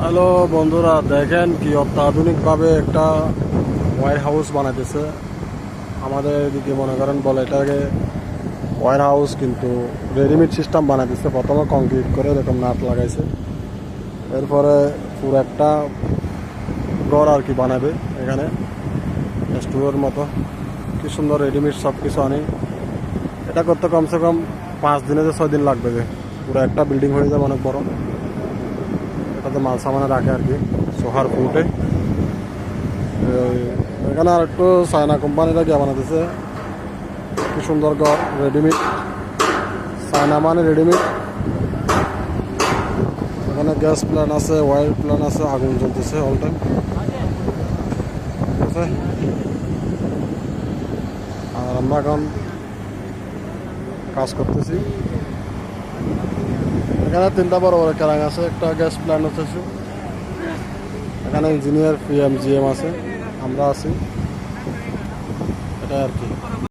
Hello বন্ধুরা, দেখেন কি অত্যাধুনিকভাবে একটা ওয়্যার হাউস বানাইতেছে আমাদের এদিকে। মনে করেন বলে এটাকে ওয়্যার হাউস, কিন্তু রেডিমেড সিস্টেম বানাইতেছে। প্রথমে কংক্রিট করে এরকম নাট লাগাইছে, এরপরে পুরো একটা ঘর আর কি বানাবে এখানে, স্টোরের মতো। কি সুন্দর রেডিমেড সব কিছু আনি। এটা করতে কমসে কম 5 দিনে 6 দিন লাগবে, যে পুরো একটা বিল্ডিং হয়ে যাবে অনেক বড়। এটাতে মাল সামানে রাখে আর কি, সোহার ফুটে। এখানে আর একটু চায়না কোম্পানিরা গিয়ে বানাতেছে। কি সুন্দর ঘর, রেডিমেড, চায়না মানে রেডিমেড। এখানে গ্যাস প্ল্যান আছে, ওয়ার প্ল্যান আছে, আগুন জ্বলতেছে অল টাইম। ঠিক আছে, আর আমরা এখন কাজ করতেছি। এখানে 3টা বড় বড় ক্যারাং আছে, একটা গ্যাস প্ল্যান হচ্ছে। এখানে ইঞ্জিনিয়ার PM GM আছে, আমরা আছি, এটা আর কি।